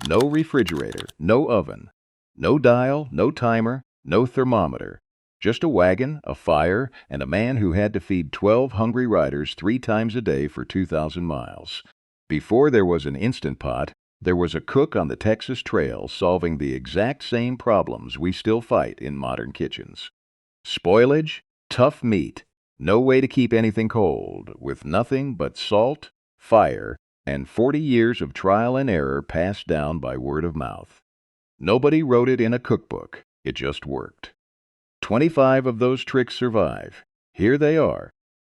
No refrigerator, no oven, no dial, no timer, no thermometer. Just a wagon, a fire, and a man who had to feed 12 hungry riders 3 times a day for 2,000 miles. Before there was an Instant Pot, there was a cook on the Texas Trail solving the exact same problems we still fight in modern kitchens. Spoilage, tough meat, no way to keep anything cold, with nothing but salt, fire, and 40 years of trial and error passed down by word of mouth. Nobody wrote it in a cookbook. It just worked. 25 of those tricks survive. Here they are.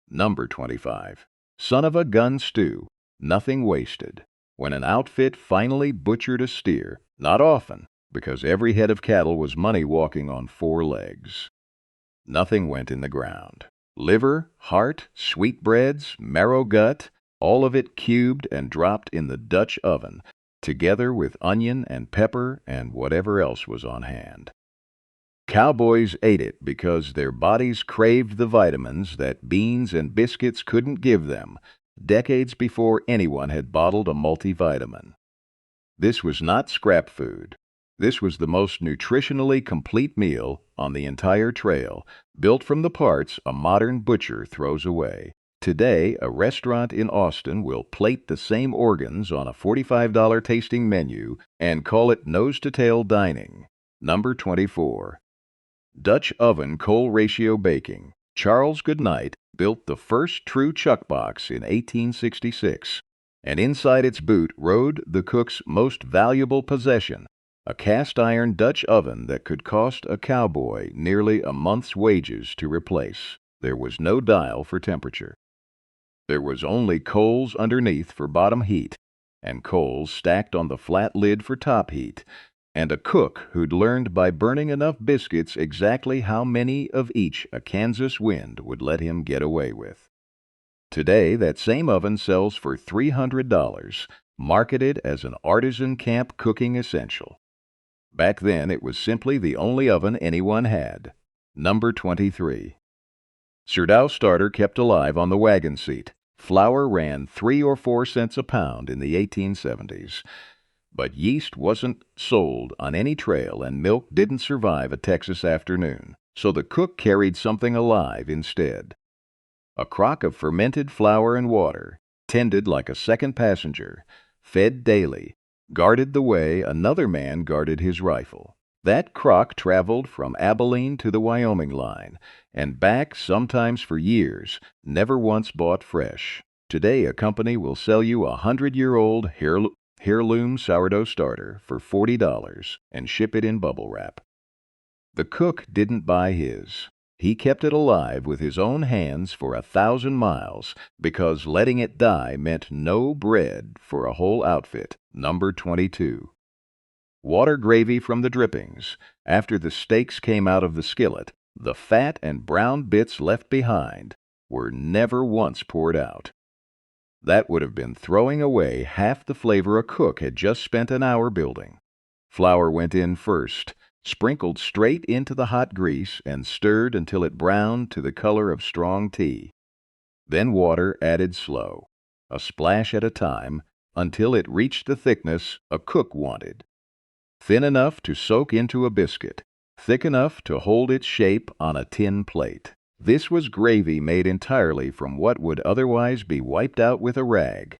Number 25. Son of a gun stew. Nothing wasted. When an outfit finally butchered a steer, not often, because every head of cattle was money walking on 4 legs. Nothing went in the ground. Liver, heart, sweetbreads, marrow gut, all of it cubed and dropped in the Dutch oven, together with onion and pepper and whatever else was on hand. Cowboys ate it because their bodies craved the vitamins that beans and biscuits couldn't give them, decades before anyone had bottled a multivitamin. This was not scrap food. This was the most nutritionally complete meal on the entire trail, built from the parts a modern butcher throws away. Today, a restaurant in Austin will plate the same organs on a $45 tasting menu and call it nose-to-tail dining. Number 24. Dutch oven coal ratio baking. Charles Goodnight built the first true chuck box in 1866, and inside its boot rode the cook's most valuable possession, a cast-iron Dutch oven that could cost a cowboy nearly a month's wages to replace. There was no dial for temperature. There was only coals underneath for bottom heat, and coals stacked on the flat lid for top heat, and a cook who'd learned by burning enough biscuits exactly how many of each a Kansas wind would let him get away with. Today, that same oven sells for $300, marketed as an artisan camp cooking essential. Back then, it was simply the only oven anyone had. Number 23. Sirdow starter kept alive on the wagon seat. Flour ran 3 or 4 cents a pound in the 1870s. But yeast wasn't sold on any trail and milk didn't survive a Texas afternoon, so the cook carried something alive instead. A crock of fermented flour and water, tended like a second passenger, fed daily, guarded the way another man guarded his rifle. That crock traveled from Abilene to the Wyoming line, and back sometimes for years, never once bought fresh. Today a company will sell you a 100-year-old heirloom sourdough starter for $40 and ship it in bubble wrap. The cook didn't buy his. He kept it alive with his own hands for 1,000 miles because letting it die meant no bread for a whole outfit. Number 22. Water gravy from the drippings. After the steaks came out of the skillet, the fat and brown bits left behind were never once poured out. That would have been throwing away half the flavor a cook had just spent an hour building. Flour went in first, sprinkled straight into the hot grease, and stirred until it browned to the color of strong tea. Then water added slow, a splash at a time, until it reached the thickness a cook wanted. Thin enough to soak into a biscuit, thick enough to hold its shape on a tin plate. This was gravy made entirely from what would otherwise be wiped out with a rag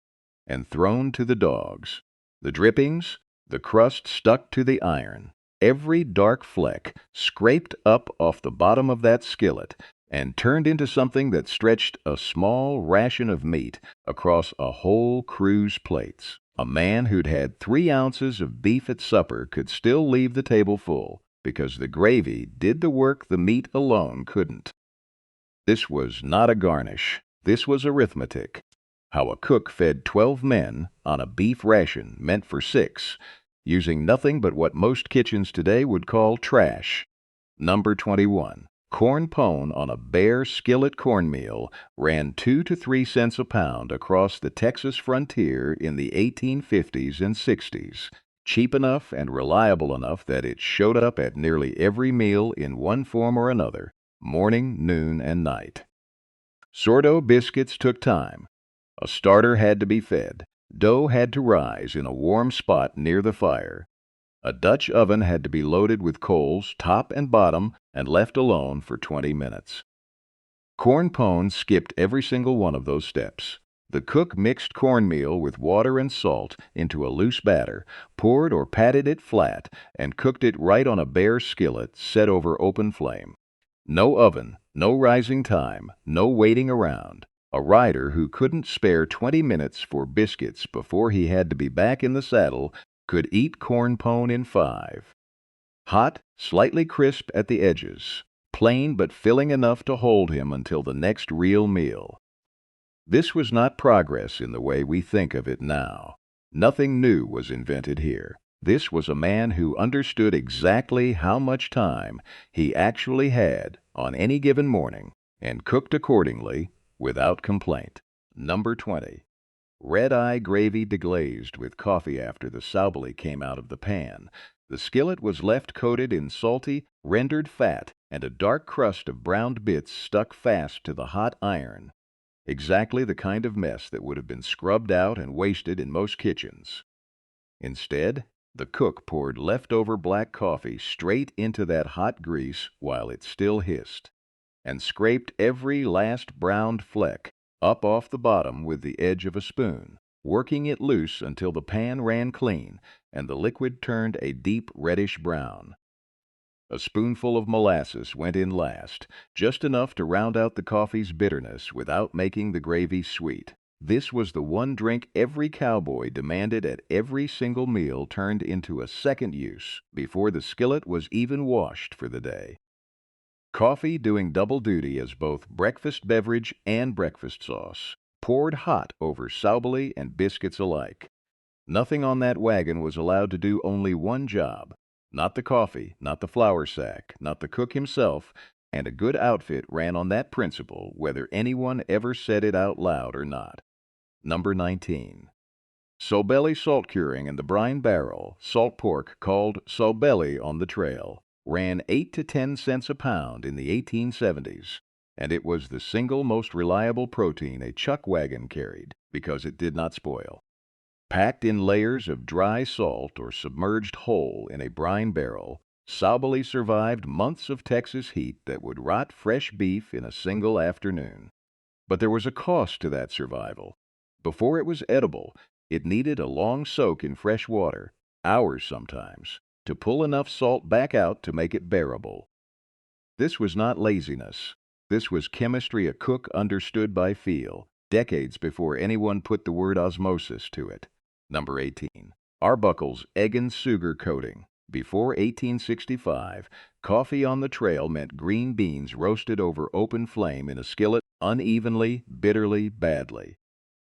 and thrown to the dogs. The drippings, the crust stuck to the iron, every dark fleck scraped up off the bottom of that skillet and turned into something that stretched a small ration of meat across a whole crew's plates. A man who'd had 3 ounces of beef at supper could still leave the table full because the gravy did the work the meat alone couldn't. This was not a garnish. This was arithmetic. How a cook fed 12 men on a beef ration meant for 6, using nothing but what most kitchens today would call trash. Number 21. Corn pone on a bare skillet cornmeal ran 2 to 3 cents a pound across the Texas frontier in the 1850s and 60s, cheap enough and reliable enough that it showed up at nearly every meal in one form or another, morning, noon, and night. Sourdough biscuits took time. A starter had to be fed. Dough had to rise in a warm spot near the fire. A Dutch oven had to be loaded with coals, top and bottom, and left alone for 20 minutes. Corn pone skipped every single one of those steps. The cook mixed cornmeal with water and salt into a loose batter, poured or patted it flat, and cooked it right on a bare skillet set over open flame. No oven, no rising time, no waiting around. A rider who couldn't spare 20 minutes for biscuits before he had to be back in the saddle could eat corn pone in 5. Hot, slightly crisp at the edges, plain but filling enough to hold him until the next real meal. This was not progress in the way we think of it now. Nothing new was invented here. This was a man who understood exactly how much time he actually had on any given morning and cooked accordingly without complaint. Number 20. Red-eye gravy deglazed with coffee after the saubali came out of the pan. The skillet was left coated in salty, rendered fat, and a dark crust of browned bits stuck fast to the hot iron. Exactly the kind of mess that would have been scrubbed out and wasted in most kitchens. Instead, the cook poured leftover black coffee straight into that hot grease while it still hissed, and scraped every last browned fleck up off the bottom with the edge of a spoon, working it loose until the pan ran clean and the liquid turned a deep reddish brown. A spoonful of molasses went in last, just enough to round out the coffee's bitterness without making the gravy sweet. This was the one drink every cowboy demanded at every single meal turned into a second use before the skillet was even washed for the day. Coffee doing double duty as both breakfast beverage and breakfast sauce, poured hot over saubali and biscuits alike. Nothing on that wagon was allowed to do only one job. Not the coffee, not the flour sack, not the cook himself, and a good outfit ran on that principle whether anyone ever said it out loud or not. Number 19. Saubali salt curing in the brine barrel, salt pork called saubali on the trail, ran 8 to 10 cents a pound in the 1870s, and it was the single most reliable protein a chuck wagon carried because it did not spoil. Packed in layers of dry salt or submerged whole in a brine barrel, saubali survived months of Texas heat that would rot fresh beef in a single afternoon. But there was a cost to that survival. Before it was edible, it needed a long soak in fresh water, hours sometimes, to pull enough salt back out to make it bearable. This was not laziness. This was chemistry a cook understood by feel, decades before anyone put the word osmosis to it. Number 18. Arbuckle's Egg and Sugar Coating. Before 1865, coffee on the trail meant green beans roasted over open flame in a skillet unevenly, bitterly, badly.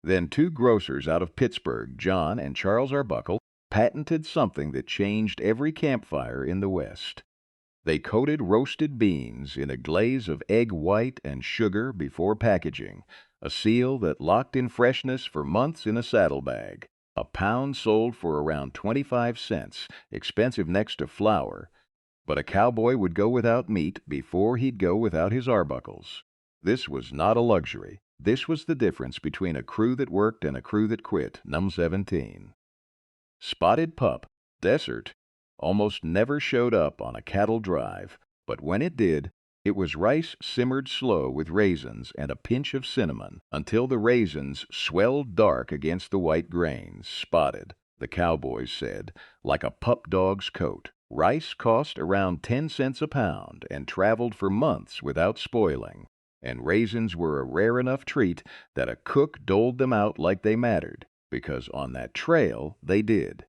Then 2 grocers out of Pittsburgh, John and Charles Arbuckle, patented something that changed every campfire in the West. They coated roasted beans in a glaze of egg white and sugar before packaging, a seal that locked in freshness for months in a saddlebag. A pound sold for around 25 cents, expensive next to flour, but a cowboy would go without meat before he'd go without his arbuckles. This was not a luxury. This was the difference between a crew that worked and a crew that quit. Num 17. Spotted pup, dessert, almost never showed up on a cattle drive, but when it did, it was rice simmered slow with raisins and a pinch of cinnamon until the raisins swelled dark against the white grains. Spotted, the cowboys said, like a pup dog's coat. Rice cost around 10 cents a pound and traveled for months without spoiling, and raisins were a rare enough treat that a cook doled them out like they mattered, because on that trail they did.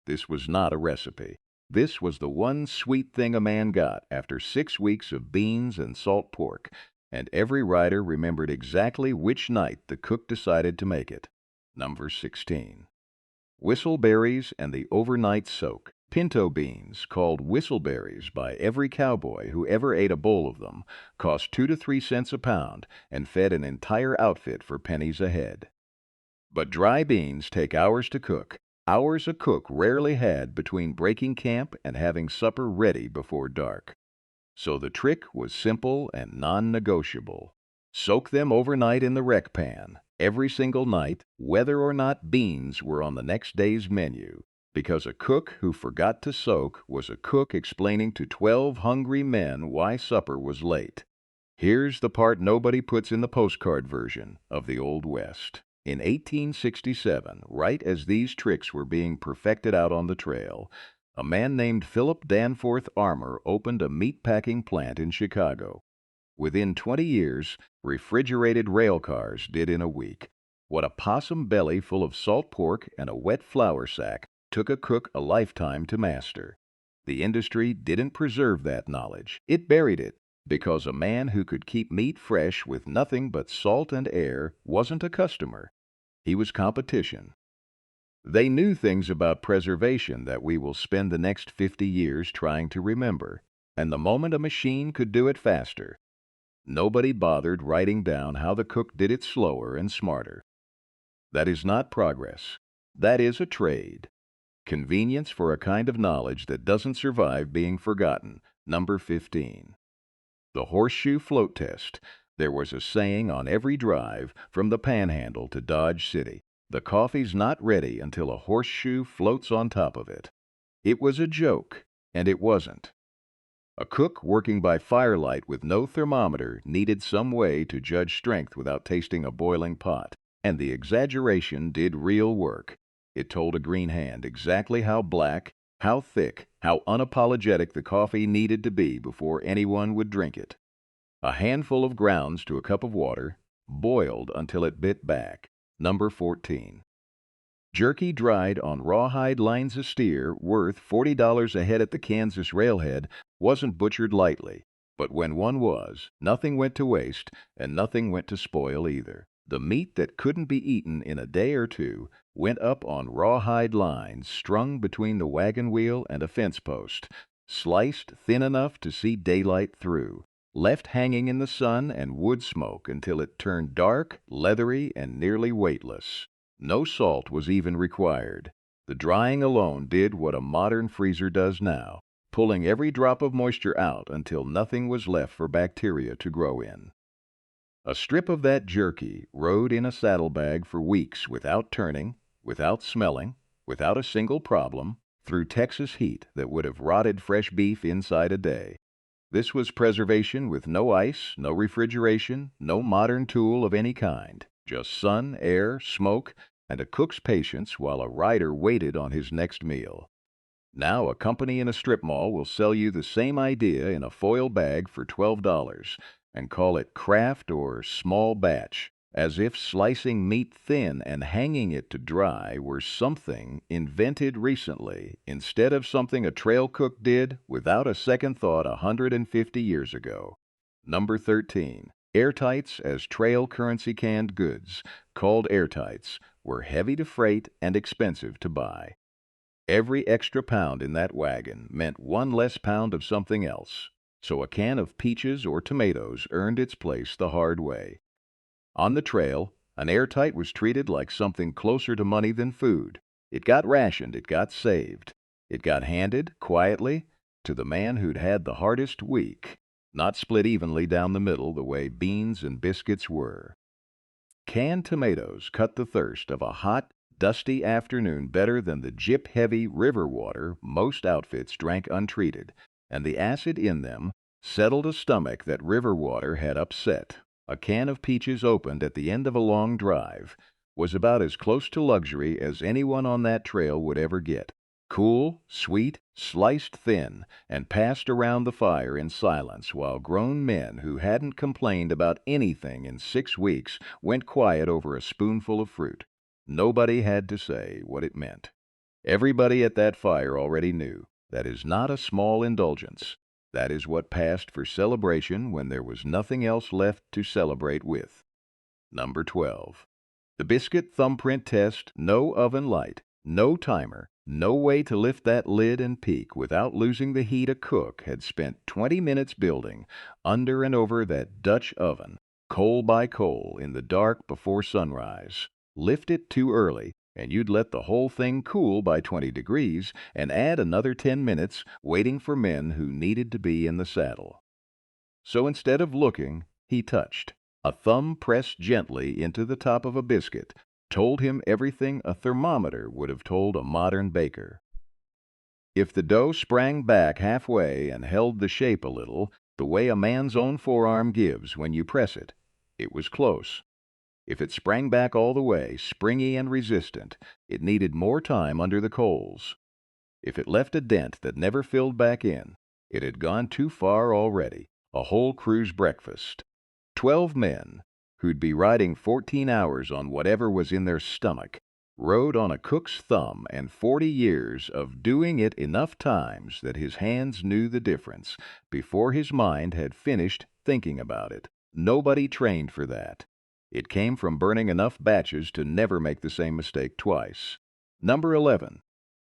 This was not a recipe. This was the one sweet thing a man got after 6 weeks of beans and salt pork, and every rider remembered exactly which night the cook decided to make it. Number 16. Whistleberries and the overnight soak. Pinto beans, called whistleberries by every cowboy who ever ate a bowl of them, cost 2 to 3 cents a pound and fed an entire outfit for pennies a head. But dry beans take hours to cook. Hours a cook rarely had between breaking camp and having supper ready before dark. So the trick was simple and non-negotiable. Soak them overnight in the wreck pan, Every single night, whether or not beans were on the next day's menu, because a cook who forgot to soak was a cook explaining to 12 hungry men why supper was late. Here's the part nobody puts in the postcard version of the Old West. In 1867, right as these tricks were being perfected out on the trail, a man named Philip Danforth Armour opened a meat-packing plant in Chicago. Within 20 years, refrigerated rail cars did in a week what a possum belly full of salt pork and a wet flour sack took a cook a lifetime to master. The industry didn't preserve that knowledge. It buried it, because a man who could keep meat fresh with nothing but salt and air wasn't a customer. He was competition. They knew things about preservation that we will spend the next 50 years trying to remember, and the moment a machine could do it faster, nobody bothered writing down how the cook did it slower and smarter. That is not progress. That is a trade. Convenience for a kind of knowledge that doesn't survive being forgotten. Number 15. The horseshoe float test. There was a saying on every drive from the Panhandle to Dodge City: the coffee's not ready until a horseshoe floats on top of it. It was a joke, and it wasn't. A cook working by firelight with no thermometer needed some way to judge strength without tasting a boiling pot, and the exaggeration did real work. It told a green hand exactly how black, how thick, how unapologetic the coffee needed to be before anyone would drink it. A handful of grounds to a cup of water, boiled until it bit back. Number 14. Jerky dried on rawhide lines of steer worth $40 a head at the Kansas railhead wasn't butchered lightly, but when one was, nothing went to waste and nothing went to spoil either. The meat that couldn't be eaten in a day or two went up on rawhide lines strung between the wagon wheel and a fence post, sliced thin enough to see daylight through, left hanging in the sun and wood smoke until it turned dark, leathery, and nearly weightless. No salt was even required. The drying alone did what a modern freezer does now, pulling every drop of moisture out until nothing was left for bacteria to grow in. A strip of that jerky rode in a saddlebag for weeks without turning, without smelling, without a single problem, through Texas heat that would have rotted fresh beef inside a day. This was preservation with no ice, no refrigeration, no modern tool of any kind, just sun, air, smoke, and a cook's patience while a rider waited on his next meal. Now a company in a strip mall will sell you the same idea in a foil bag for $12 and call it craft or small batch, as if slicing meat thin and hanging it to dry were something invented recently instead of something a trail cook did without a second thought 150 years ago. Number 13. Airtights as trail currency canned goods, called airtights, were heavy to freight and expensive to buy. Every extra pound in that wagon meant one less pound of something else, so a can of peaches or tomatoes earned its place the hard way. On the trail, an airtight was treated like something closer to money than food. It got rationed, it got saved. It got handed, quietly, to the man who'd had the hardest week, not split evenly down the middle the way beans and biscuits were. Canned tomatoes cut the thirst of a hot, dusty afternoon better than the gyp-heavy river water most outfits drank untreated, and the acid in them settled a stomach that river water had upset. A can of peaches opened at the end of a long drive was about as close to luxury as anyone on that trail would ever get. Cool, sweet, sliced thin, and passed around the fire in silence while grown men who hadn't complained about anything in 6 weeks went quiet over a spoonful of fruit. Nobody had to say what it meant. Everybody at that fire already knew that is not a small indulgence. That is what passed for celebration when there was nothing else left to celebrate with. Number 12. The biscuit thumbprint test, no oven light, no timer, no way to lift that lid and peek without losing the heat a cook had spent 20 minutes building under and over that Dutch oven, coal by coal, in the dark before sunrise. Lift it too early, and you'd let the whole thing cool by 20 degrees and add another 10 minutes waiting for men who needed to be in the saddle. So instead of looking, he touched. A thumb pressed gently into the top of a biscuit told him everything a thermometer would have told a modern baker. If the dough sprang back halfway and held the shape a little, the way a man's own forearm gives when you press it, it was close. If it sprang back all the way, springy and resistant, it needed more time under the coals. If it left a dent that never filled back in, it had gone too far already, a whole crew's breakfast. 12 men, who'd be riding 14 hours on whatever was in their stomach, rode on a cook's thumb, and 40 years of doing it enough times that his hands knew the difference before his mind had finished thinking about it. Nobody trained for that. It came from burning enough batches to never make the same mistake twice. Number 11.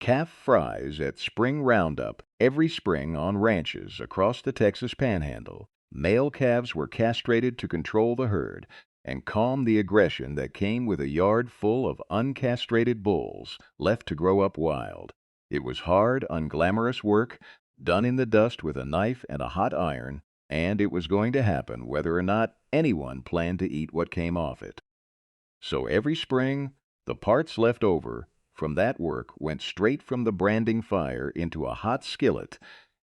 Calf fries at spring roundup every spring on ranches across the Texas Panhandle. Male calves were castrated to control the herd and calm the aggression that came with a yard full of uncastrated bulls left to grow up wild. It was hard, unglamorous work, done in the dust with a knife and a hot iron, and it was going to happen whether or not anyone planned to eat what came off it. So every spring, the parts left over from that work went straight from the branding fire into a hot skillet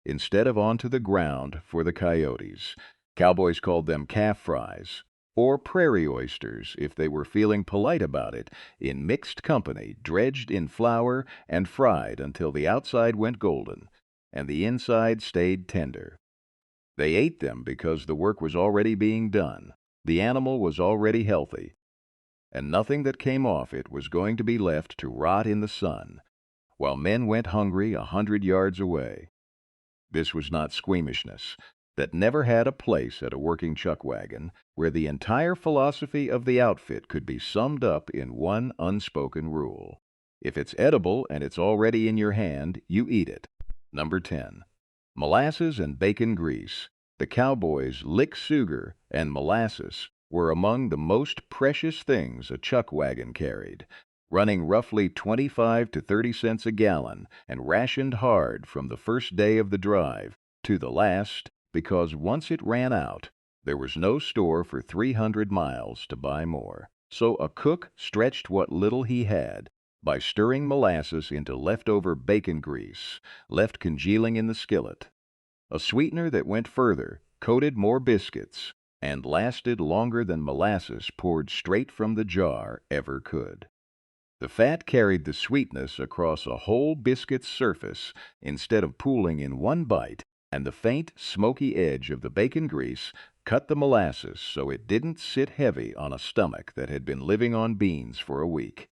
instead of onto the ground for the coyotes. Cowboys called them calf fries, or prairie oysters if they were feeling polite about it, in mixed company, dredged in flour and fried until the outside went golden and the inside stayed tender. They ate them because the work was already being done. The animal was already healthy, and nothing that came off it was going to be left to rot in the sun, while men went hungry 100 yards away. This was not squeamishness. That never had a place at a working chuck wagon, where the entire philosophy of the outfit could be summed up in one unspoken rule. If it's edible and it's already in your hand, you eat it. Number 10. Molasses and bacon grease. The cowboys' lick sugar and molasses were among the most precious things a chuck wagon carried, running roughly 25 to 30 cents a gallon and rationed hard from the first day of the drive to the last, because once it ran out, there was no store for 300 miles to buy more. So a cook stretched what little he had by stirring molasses into leftover bacon grease left congealing in the skillet. A sweetener that went further, coated more biscuits, and lasted longer than molasses poured straight from the jar ever could. The fat carried the sweetness across a whole biscuit's surface instead of pooling in one bite, and the faint, smoky edge of the bacon grease cut the molasses so it didn't sit heavy on a stomach that had been living on beans for a week.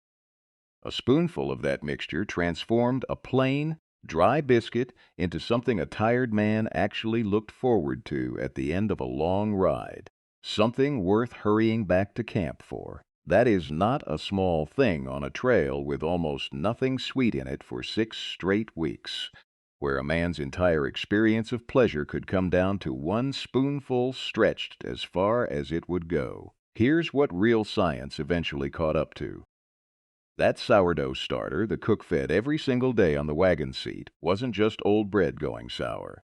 A spoonful of that mixture transformed a plain, dry biscuit into something a tired man actually looked forward to at the end of a long ride, something worth hurrying back to camp for. That is not a small thing on a trail with almost nothing sweet in it for 6 straight weeks, where a man's entire experience of pleasure could come down to one spoonful stretched as far as it would go. Here's what real science eventually caught up to. That sourdough starter the cook fed every single day on the wagon seat wasn't just old bread going sour.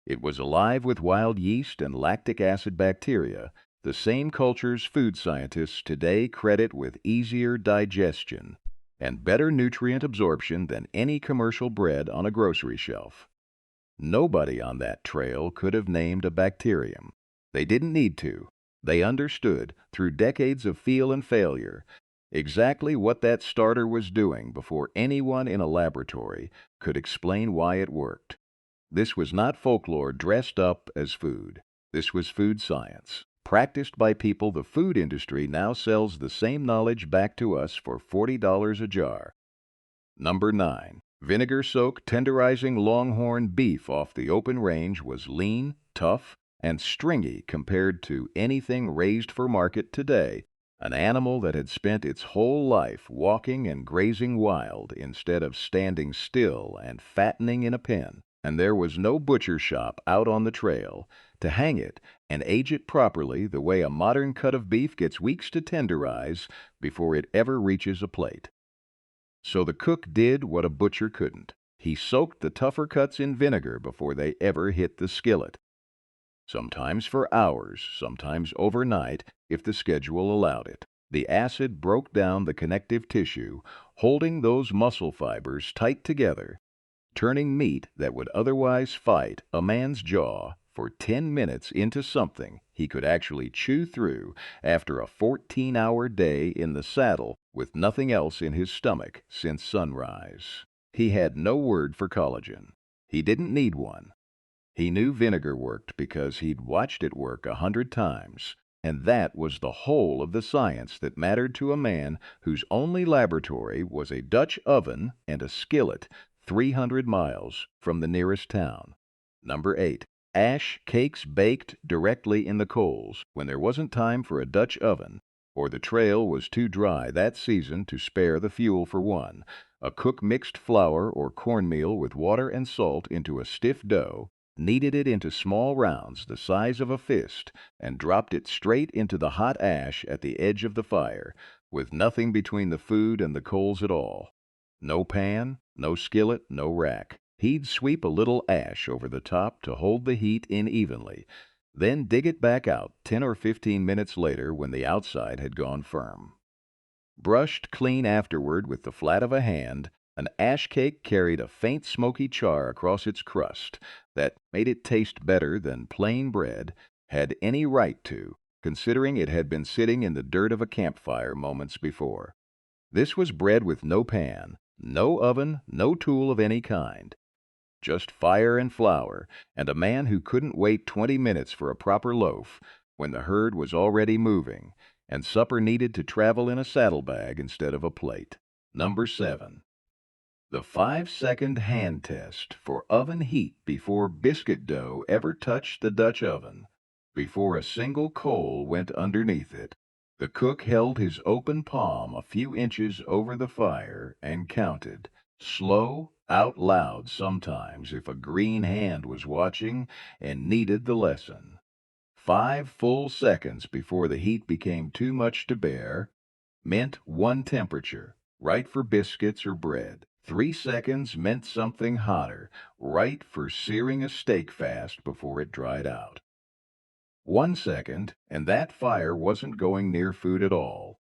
It was alive with wild yeast and lactic acid bacteria, the same cultures food scientists today credit with easier digestion and better nutrient absorption than any commercial bread on a grocery shelf. Nobody on that trail could have named a bacterium. They didn't need to. They understood, through decades of feel and failure, exactly what that starter was doing before anyone in a laboratory could explain why it worked. This was not folklore dressed up as food. This was food science, practiced by people the food industry now sells the same knowledge back to us for $40 a jar. Number 9. Vinegar-soaked, tenderizing longhorn beef off the open range was lean, tough, and stringy compared to anything raised for market today. An animal that had spent its whole life walking and grazing wild instead of standing still and fattening in a pen. And there was no butcher shop out on the trail to hang it and age it properly the way a modern cut of beef gets weeks to tenderize before it ever reaches a plate. So the cook did what a butcher couldn't. He soaked the tougher cuts in vinegar before they ever hit the skillet. sometimes for hours, sometimes overnight if the schedule allowed it. The acid broke down the connective tissue, holding those muscle fibers tight together, turning meat that would otherwise fight a man's jaw for 10 minutes into something he could actually chew through after a 14-hour day in the saddle with nothing else in his stomach since sunrise. He had no word for collagen. He didn't need one. He knew vinegar worked because he'd watched it work 100 times, and that was the whole of the science that mattered to a man whose only laboratory was a Dutch oven and a skillet 300 miles from the nearest town. Number 8. Ash cakes baked directly in the coals when there wasn't time for a Dutch oven, or the trail was too dry that season to spare the fuel for one. A cook mixed flour or cornmeal with water and salt into a stiff dough, kneaded it into small rounds the size of a fist, and dropped it straight into the hot ash at the edge of the fire, with nothing between the food and the coals at all. No pan, no skillet, no rack. He'd sweep a little ash over the top to hold the heat in evenly, then dig it back out 10 or 15 minutes later when the outside had gone firm. Brushed clean afterward with the flat of a hand, an ash cake carried a faint smoky char across its crust that made it taste better than plain bread had any right to, considering it had been sitting in the dirt of a campfire moments before. This was bread with no pan, no oven, no tool of any kind. Just fire and flour, and a man who couldn't wait 20 minutes for a proper loaf when the herd was already moving, and supper needed to travel in a saddlebag instead of a plate. Number 7. The 5-second hand test for oven heat before biscuit dough ever touched the Dutch oven, before a single coal went underneath it. The cook held his open palm a few inches over the fire and counted, slow, out loud sometimes if a green hand was watching and needed the lesson. 5 full seconds before the heat became too much to bear meant one temperature, right for biscuits or bread. 3 seconds meant something hotter, right for searing a steak fast before it dried out. 1 second, and that fire wasn't going near food at all.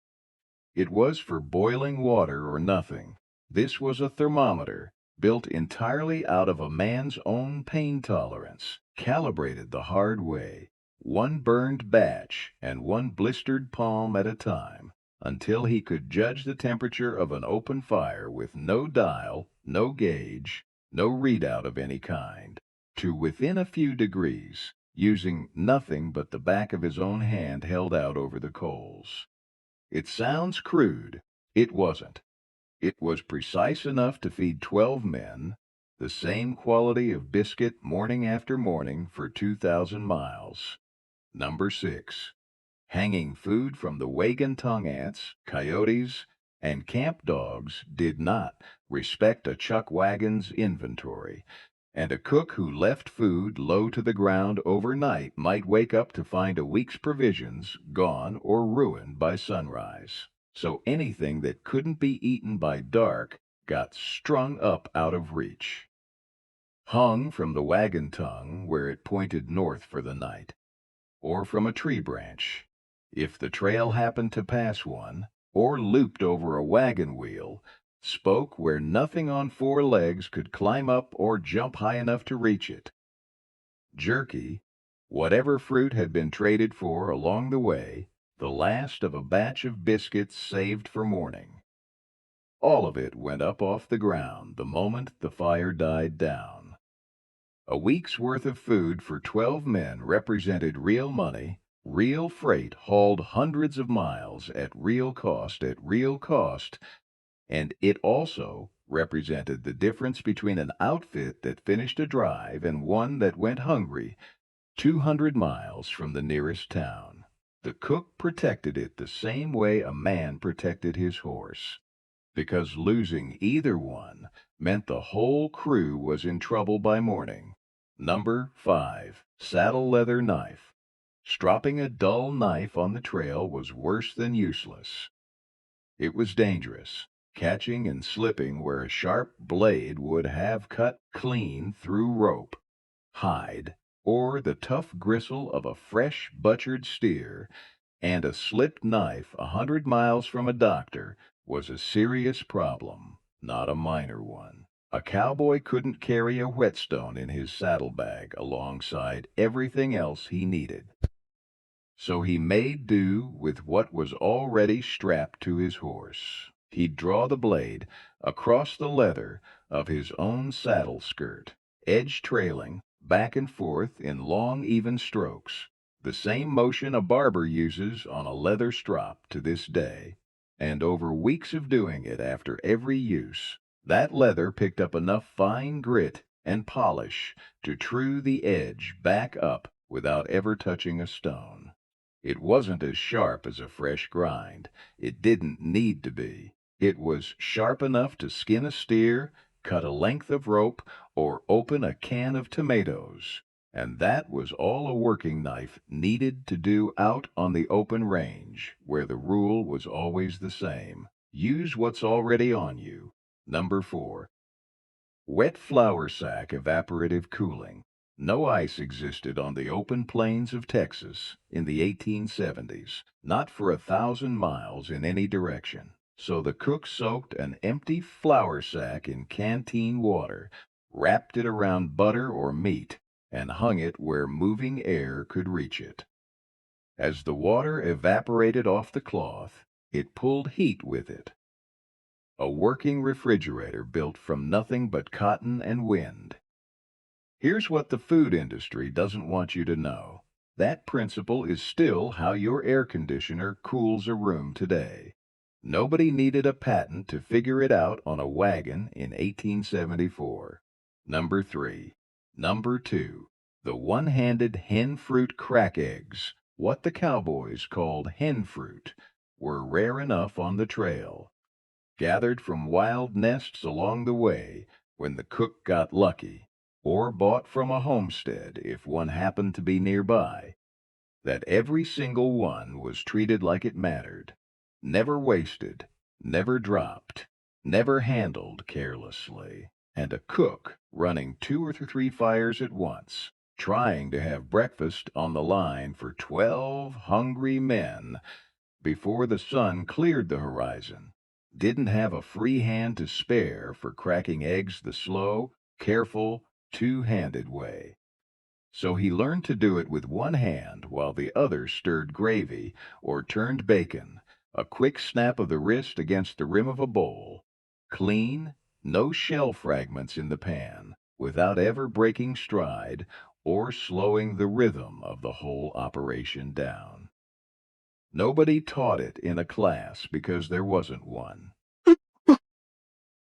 It was for boiling water or nothing. This was a thermometer, built entirely out of a man's own pain tolerance, calibrated the hard way, one burned batch and one blistered palm at a time, until he could judge the temperature of an open fire with no dial, no gauge, no readout of any kind, to within a few degrees, using nothing but the back of his own hand held out over the coals. It sounds crude. It wasn't. It was precise enough to feed 12 men, the same quality of biscuit morning after morning for 2,000 miles. Number 6. Hanging food from the wagon tongue ants, coyotes, and camp dogs did not respect a chuck wagon's inventory, and a cook who left food low to the ground overnight might wake up to find a week's provisions gone or ruined by sunrise. So anything that couldn't be eaten by dark got strung up out of reach. Hung from the wagon tongue where it pointed north for the night, or from a tree branch, if the trail happened to pass one, or looped over a wagon wheel, spoke where nothing on 4 legs could climb up or jump high enough to reach it. Jerky, whatever fruit had been traded for along the way, the last of a batch of biscuits saved for morning. All of it went up off the ground the moment the fire died down. A week's worth of food for 12 men represented real money, real freight hauled hundreds of miles at real cost, and it also represented the difference between an outfit that finished a drive and one that went hungry 200 miles from the nearest town. The cook protected it the same way a man protected his horse, because losing either one meant the whole crew was in trouble by morning. Number 5. Saddle leather knife. Stropping a dull knife on the trail was worse than useless. It was dangerous, catching and slipping where a sharp blade would have cut clean through rope, hide, or the tough gristle of a fresh butchered steer, and a slipped knife 100 miles from a doctor was a serious problem, not a minor one. A cowboy couldn't carry a whetstone in his saddlebag alongside everything else he needed. So he made do with what was already strapped to his horse. He'd draw the blade across the leather of his own saddle skirt, edge trailing back and forth in long, even strokes, the same motion a barber uses on a leather strop to this day. And over weeks of doing it after every use, that leather picked up enough fine grit and polish to true the edge back up without ever touching a stone. It wasn't as sharp as a fresh grind. It didn't need to be. It was sharp enough to skin a steer, cut a length of rope, or open a can of tomatoes. And that was all a working knife needed to do out on the open range, where the rule was always the same. Use what's already on you. Number 4. Wet flour sack evaporative cooling. No ice existed on the open plains of Texas in the 1870s, not for 1,000 miles in any direction. So the cook soaked an empty flour sack in canteen water, wrapped it around butter or meat, and hung it where moving air could reach it. As the water evaporated off the cloth, it pulled heat with it. A working refrigerator built from nothing but cotton and wind. Here's what the food industry doesn't want you to know. That principle is still how your air conditioner cools a room today. Nobody needed a patent to figure it out on a wagon in 1874. Number 3. Number 2. The one-handed hen fruit crack eggs, what the cowboys called hen fruit, were rare enough on the trail. Gathered from wild nests along the way when the cook got lucky, or bought from a homestead if one happened to be nearby, that every single one was treated like it mattered, never wasted, never dropped, never handled carelessly, and a cook running 2 or 3 fires at once, trying to have breakfast on the line for 12 hungry men before the sun cleared the horizon, didn't have a free hand to spare for cracking eggs the slow, careful, two-handed way. So he learned to do it with one hand while the other stirred gravy or turned bacon, a quick snap of the wrist against the rim of a bowl. Clean, no shell fragments in the pan, without ever breaking stride or slowing the rhythm of the whole operation down. Nobody taught it in a class because there wasn't one.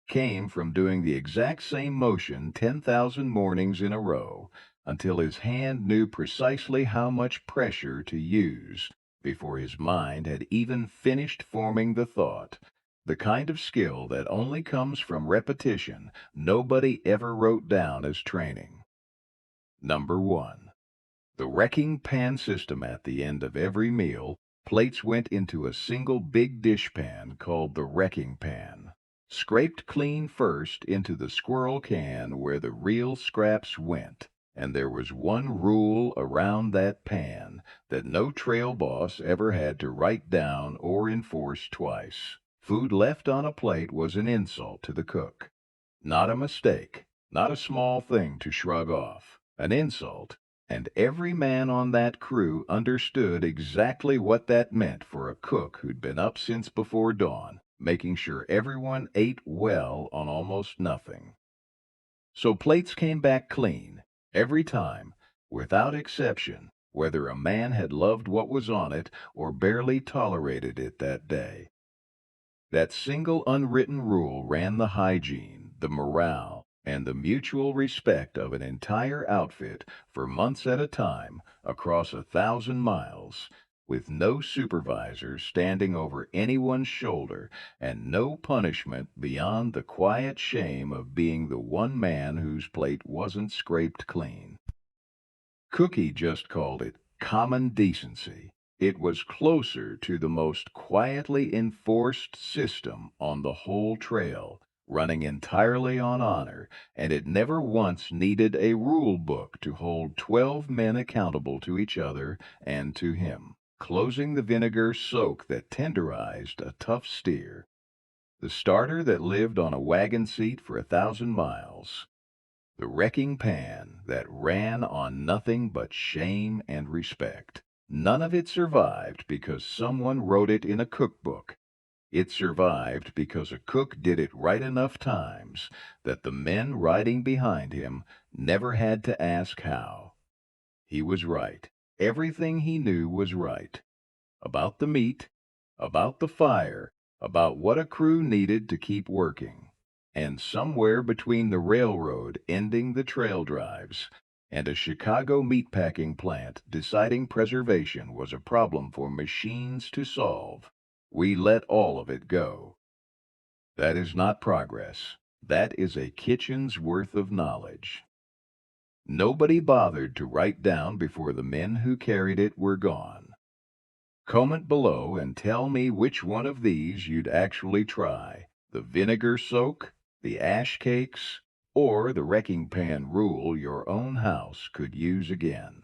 Came from doing the exact same motion 10,000 mornings in a row until his hand knew precisely how much pressure to use before his mind had even finished forming the thought. The kind of skill that only comes from repetition nobody ever wrote down as training. Number 1. The wrecking pan system. At the end of every meal, plates went into a single big dish pan called the wrecking pan, scraped clean first into the squirrel can where the real scraps went. And there was one rule around that pan that no trail boss ever had to write down or enforce twice. Food left on a plate was an insult to the cook. Not a mistake, not a small thing to shrug off. An insult. And every man on that crew understood exactly what that meant for a cook who'd been up since before dawn, making sure everyone ate well on almost nothing. So plates came back clean, every time, without exception, whether a man had loved what was on it or barely tolerated it that day. That single unwritten rule ran the hygiene, the morale, and the mutual respect of an entire outfit for months at a time across 1,000 miles, with no supervisor standing over anyone's shoulder and no punishment beyond the quiet shame of being the one man whose plate wasn't scraped clean. Cookie just called it common decency. It was closer to the most quietly enforced system on the whole trail, running entirely on honor, and it never once needed a rule book to hold 12 men accountable to each other and to him. Closing the vinegar soak that tenderized a tough steer. The starter that lived on a wagon seat for 1,000 miles. The wrecking pan that ran on nothing but shame and respect. None of it survived because someone wrote it in a cookbook. It survived because a cook did it right enough times that the men riding behind him never had to ask how. He was right. Everything he knew was right. About the meat, about the fire, about what a crew needed to keep working. And somewhere between the railroad ending the trail drives and a Chicago meatpacking plant deciding preservation was a problem for machines to solve, we let all of it go. That is not progress. That is a kitchen's worth of knowledge. Nobody bothered to write down before the men who carried it were gone. Comment below and tell me which one of these you'd actually try. The vinegar soak, the ash cakes, or the wrecking pan rule your own house could use again.